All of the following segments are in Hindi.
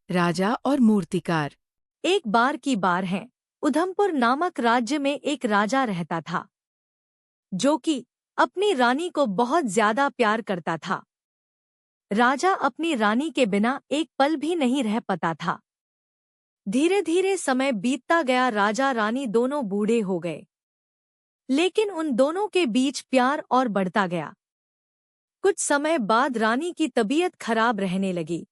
राजा और मूर्तिकार। एक बार की बार है, उधमपुर नामक राज्य में एक राजा रहता था, जो कि अपनी रानी को बहुत ज्यादा प्यार करता था। राजा अपनी रानी के बिना एक पल भी नहीं रह पाता था। धीरे धीरे समय बीतता गया, राजा रानी दोनों बूढ़े हो गए, लेकिन उन दोनों के बीच प्यार और बढ़ता गया। कुछ समय बाद रानी की तबीयत खराब रहने लगी।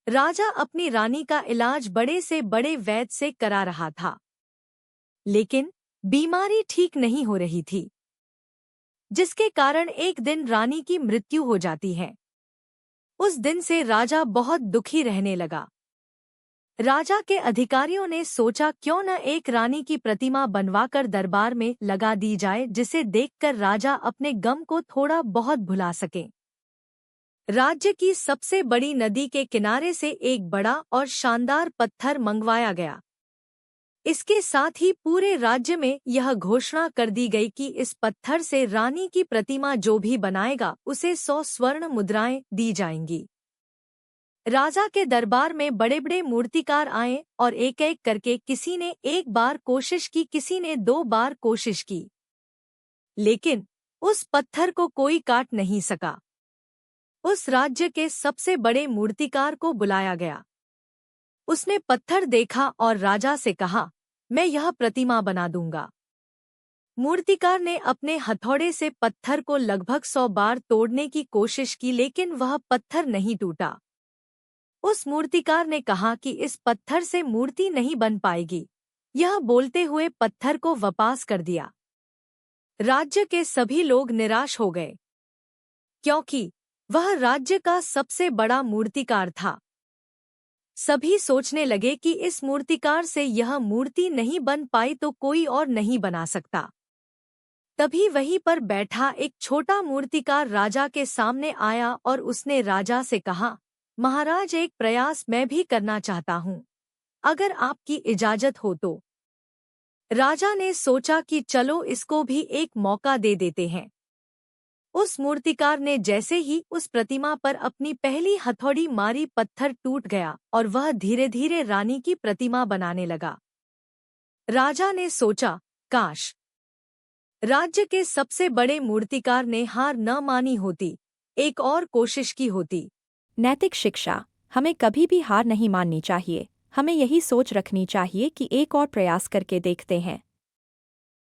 राजा अपनी रानी का इलाज बड़े से बड़े वैद्य से करा रहा था, लेकिन बीमारी ठीक नहीं हो रही थी, जिसके कारण एक दिन रानी की मृत्यु हो जाती है। उस दिन से राजा बहुत दुखी रहने लगा। राजा के अधिकारियों ने सोचा क्यों न एक रानी की प्रतिमा बनवाकर दरबार में लगा दी जाए, जिसे देखकर राजा अपने गम को थोड़ा बहुत भुला सके। राज्य की सबसे बड़ी नदी के किनारे से एक बड़ा और शानदार पत्थर मंगवाया गया। इसके साथ ही पूरे राज्य में यह घोषणा कर दी गई कि इस पत्थर से रानी की प्रतिमा जो भी बनाएगा उसे 100 स्वर्ण मुद्राएं दी जाएंगी। राजा के दरबार में बड़े बड़े मूर्तिकार आए और एक एक करके किसी ने एक बार कोशिश की, किसी ने 2 बार कोशिश की, लेकिन उस पत्थर को कोई काट नहीं सका। उस राज्य के सबसे बड़े मूर्तिकार को बुलाया गया। उसने पत्थर देखा और राजा से कहा, मैं यह प्रतिमा बना दूंगा। मूर्तिकार ने अपने हथौड़े से पत्थर को लगभग 100 बार तोड़ने की कोशिश की, लेकिन वह पत्थर नहीं टूटा। उस मूर्तिकार ने कहा कि इस पत्थर से मूर्ति नहीं बन पाएगी। यह बोलते हुए पत्थर को वापस कर दिया। राज्य के सभी लोग निराश हो गए, क्योंकि वह राज्य का सबसे बड़ा मूर्तिकार था। सभी सोचने लगे कि इस मूर्तिकार से यह मूर्ति नहीं बन पाई तो कोई और नहीं बना सकता। तभी वहीं पर बैठा एक छोटा मूर्तिकार राजा के सामने आया और उसने राजा से कहा, महाराज, एक प्रयास मैं भी करना चाहता हूँ, अगर आपकी इजाजत हो तो। राजा ने सोचा कि चलो इसको भी एक मौका दे देते हैं। उस मूर्तिकार ने जैसे ही उस प्रतिमा पर अपनी पहली हथौड़ी मारी, पत्थर टूट गया और वह धीरे धीरे रानी की प्रतिमा बनाने लगा। राजा ने सोचा, काश राज्य के सबसे बड़े मूर्तिकार ने हार न मानी होती, एक और कोशिश की होती। नैतिक शिक्षा, हमें कभी भी हार नहीं माननी चाहिए। हमें यही सोच रखनी चाहिए कि एक और प्रयास करके देखते हैं।